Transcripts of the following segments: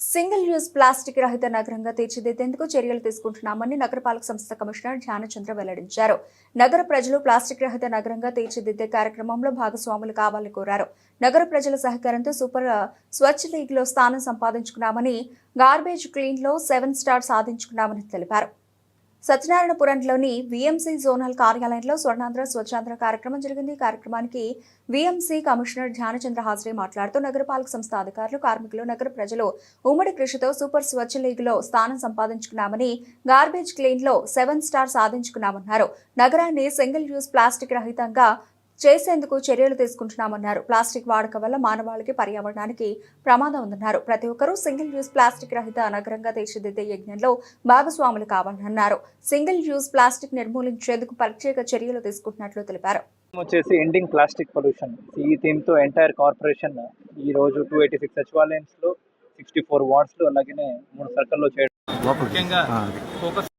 Single use plastic రహిత నగరంగా తీర్చిదిద్దేందుకు చర్యలు తీసుకుంటున్నామని నగరపాలక సంస్థ కమిషనర్ ధ్యానచంద్ర వెల్లడించారు. నగర ప్రజలు ప్లాస్టిక్ రహిత నగరంగా తీర్చిదిద్దే కార్యక్రమంలో భాగస్వాములు కావాలని కోరారు. నగర ప్రజల సహకారంతో సూపర్ స్వచ్ఛ లీగ్ లో స్థానం సంపాదించుకున్నామని, గార్బేజ్ క్లీన్ లో 7 స్టార్ సాధించుకున్నామని తెలిపారు. సత్యనారాయణపురంలోని వీఎంసీ జోనల్ కార్యాలయంలో స్వర్ణాంధ్ర స్వచ్ఛాంధ్ర కార్యక్రమం జరిగింది. ఈ కార్యక్రమానికి వీఎంసీ కమిషనర్ ధ్యానచంద్ర హాజరై మాట్లాడుతూ నగరపాలక సంస్థ అధికారులు, కార్మికులు, నగర ప్రజలు ఉమ్మడి కృషితో సూపర్ స్వచ్ఛ లీగ్ లో స్థానం సంపాదించుకున్నామని, గార్బేజ్ క్లీన్ లో 7 స్టార్ సాధించుకున్నామన్నారు. నగరాన్ని సింగిల్ యూజ్ ప్లాస్టిక్ రహితంగా చేసేందుకు చర్యలు తీసుకుంటున్నామన్నారు. ప్లాస్టిక్ వాడకం వల్ల మానవాళికి, పర్యావరణానికి ప్రమాదం ఉందన్నారు. ప్రతి ఒక్కరూ సింగిల్ యూజ్ ప్లాస్టిక్ రహిత నగరంగా తీర్చిదిద్దే యజ్ఞంలో భాగస్వాములు కావాలన్నారు. సింగిల్ యూజ్ ప్లాస్టిక్ నిర్మూలించేందుకు ప్రత్యేక చర్యలు తీసుకుంటున్నట్లు తెలిపారు. వచ్చేసి ఎండింగ్ ప్లాస్టిక్ పొల్యూషన్ ఈ థీమ్ తో ఎంటైర్ కార్పొరేషన్ ఈ రోజు 286 సచివాలయన్స్ లో 64 వార్డ్స్ లో అలాగే 3 సర్కిల్లో చేయడం. ముఖ్యంగా ఫోకస్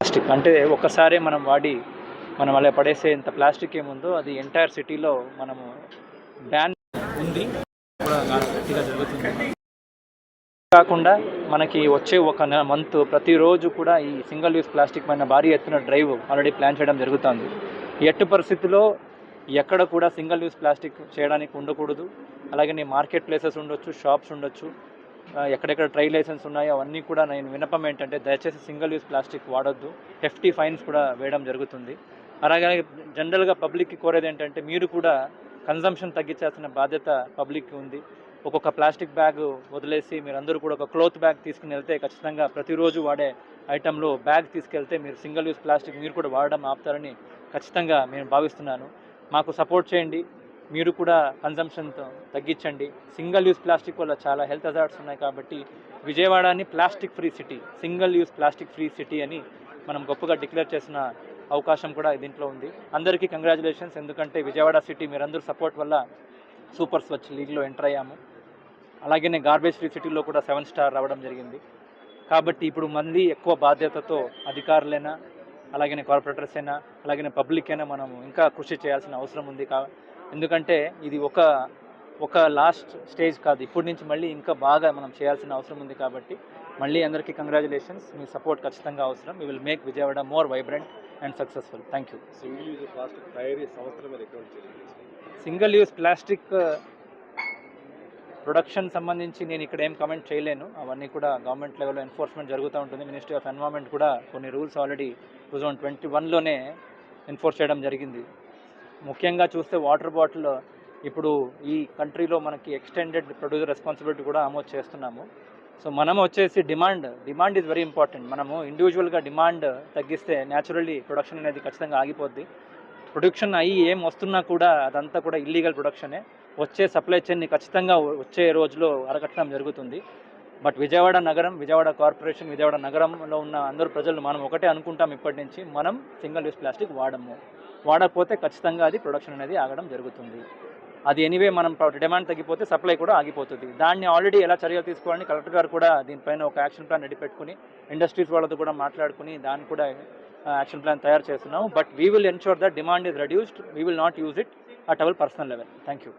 ప్లాస్టిక్ అంటే ఒక్కసారే మనం వాడి మనం అలా పడేసే ఇంత ప్లాస్టిక్ ఏముందో అది ఎంటైర్ సిటీలో మనము బ్యాన్ ఉంది గట్టిగా జరుగుతుంది. కాకుండా మనకి వచ్చే ఒక మంత్ ప్రతిరోజు కూడా ఈ సింగిల్ యూజ్ ప్లాస్టిక్ పైన భారీ ఎత్తున డ్రైవ్ ఆల్రెడీ ప్లాన్ చేయడం జరుగుతుంది. ఎట్టి పరిస్థితుల్లో ఎక్కడ కూడా సింగిల్ యూజ్ ప్లాస్టిక్ చేయడానికి ఉండకూడదు. అలాగే మార్కెట్ ప్లేసెస్ ఉండొచ్చు, షాప్స్ ఉండొచ్చు, ఎక్కడెక్కడ ట్రై లైసెన్స్ ఉన్నాయో అవన్నీ కూడా నేను విన్నపం ఏంటంటే దయచేసి సింగిల్ యూజ్ ప్లాస్టిక్ వాడొద్దు. హెఫ్టీ ఫైన్స్ కూడా వేయడం జరుగుతుంది. అలాగే జనరల్గా పబ్లిక్కి కోరేది ఏంటంటే మీరు కూడా కన్జంప్షన్ తగ్గించాల్సిన బాధ్యత పబ్లిక్కి ఉంది. ఒక్కొక్క ప్లాస్టిక్ బ్యాగ్ వదిలేసి మీరందరూ కూడా ఒక క్లోత్ బ్యాగ్ తీసుకుని వెళ్తే ఖచ్చితంగా ప్రతిరోజు వాడే ఐటెంలో బ్యాగ్ తీసుకెళ్తే మీరు సింగిల్ యూజ్ ప్లాస్టిక్ మీరు కూడా వాడడం ఆపుతారని ఖచ్చితంగా నేను భావిస్తున్నాను. మాకు సపోర్ట్ చేయండి, మీరు కూడా కన్జంప్షన్ తగ్గించండి. సింగిల్ యూజ్ ప్లాస్టిక్ వల్ల చాలా హెల్త్ హజార్డ్స్ ఉన్నాయి కాబట్టి విజయవాడని plastic free city, single use plastic free city అని మనం గొప్పగా డిక్లేర్ చేసిన అవకాశం కూడా దీంట్లో ఉంది. అందరికీ కంగ్రాచులేషన్స్. ఎందుకంటే విజయవాడ సిటీ మీరందరూ సపోర్ట్ వల్ల సూపర్ స్వచ్ఛ లీగ్లో ఎంటర్ అయ్యాము. అలాగే గార్బేజ్ ఫ్రీ సిటీలో కూడా 7 స్టార్ రావడం జరిగింది. కాబట్టి ఇప్పుడు మళ్ళీ ఎక్కువ బాధ్యతతో అధికారులైనా, అలాగే కార్పొరేటర్స్ అయినా, అలాగే పబ్లిక్ అయినా మనం ఇంకా కృషి చేయాల్సిన అవసరం ఉంది. ఎందుకంటే ఇది ఒక లాస్ట్ స్టేజ్ కాదు, ఇప్పటి నుంచి మళ్ళీ ఇంకా బాగా మనం చేయాల్సిన అవసరం ఉంది. కాబట్టి మళ్ళీ అందరికీ కంగ్రాచులేషన్స్. మీ సపోర్ట్ ఖచ్చితంగా అవసరం. We will make Vijayawada more vibrant and successful. Thank you. Single use plastic తయారీ సంస్థల మీద సింగిల్ యూజ్ ప్లాస్టిక్ ప్రొడక్షన్ సంబంధించి నేను ఇక్కడ ఏం కమెంట్ చేయలేను. అవన్నీ కూడా గవర్నమెంట్ లెవెల్లో ఎన్ఫోర్స్మెంట్ జరుగుతూ ఉంటుంది. మినిస్ట్రీ ఆఫ్ ఎన్వైర్న్మెంట్ కూడా కొన్ని రూల్స్ ఆల్రెడీ 2021లోనే ఎన్ఫోర్స్ చేయడం జరిగింది. ముఖ్యంగా చూస్తే వాటర్ బాటిల్ ఇప్పుడు ఈ కంట్రీలో మనకి ఎక్స్టెండెడ్ ప్రొడ్యూసర్ రెస్పాన్సిబిలిటీ కూడా ఆమోద్ చేస్తున్నాము. సో మనం వచ్చేసి డిమాండ్ ఈజ్ వెరీ ఇంపార్టెంట్. మనము ఇండివిజువల్గా డిమాండ్ తగ్గిస్తే న్యాచురల్లీ ప్రొడక్షన్ అనేది ఖచ్చితంగా ఆగిపోద్ది. ప్రొడక్షన్ అయ్యి ఏం వస్తున్నా కూడా అదంతా కూడా ఇల్లీగల్ ప్రొడక్షనే. వచ్చే సప్లై చైన్ని ఖచ్చితంగా వచ్చే రోజులో అరకట్టడం జరుగుతుంది. బట్ విజయవాడ నగరం, విజయవాడ కార్పొరేషన్, విజయవాడ నగరంలో ఉన్న అందరూ ప్రజలు మనం ఒకటే అనుకుంటాం, ఇప్పటి నుంచి మనం సింగిల్ యూజ్ ప్లాస్టిక్ వాడకపోతే ఖచ్చితంగా అది ప్రొడక్షన్ అనేది ఆగడం జరుగుతుంది. అది ఎనీవే మనం డిమాండ్ తగ్గిపోతే సప్లై కూడా ఆగిపోతుంది. దాన్ని ఆల్రెడీ ఎలా చర్యలు తీసుకోవాలని కలెక్టర్ గారు కూడా దీనిపైన ఒక యాక్షన్ ప్లాన్ రెడీ పెట్టుకుని ఇండస్ట్రీస్ వాళ్ళతో కూడా మాట్లాడుకుని దాన్ని కూడా యాక్షన్ ప్లాన్ తయారు చేస్తున్నాము. But we will ensure that demand is reduced. We will not use it at our personal level. Thank you.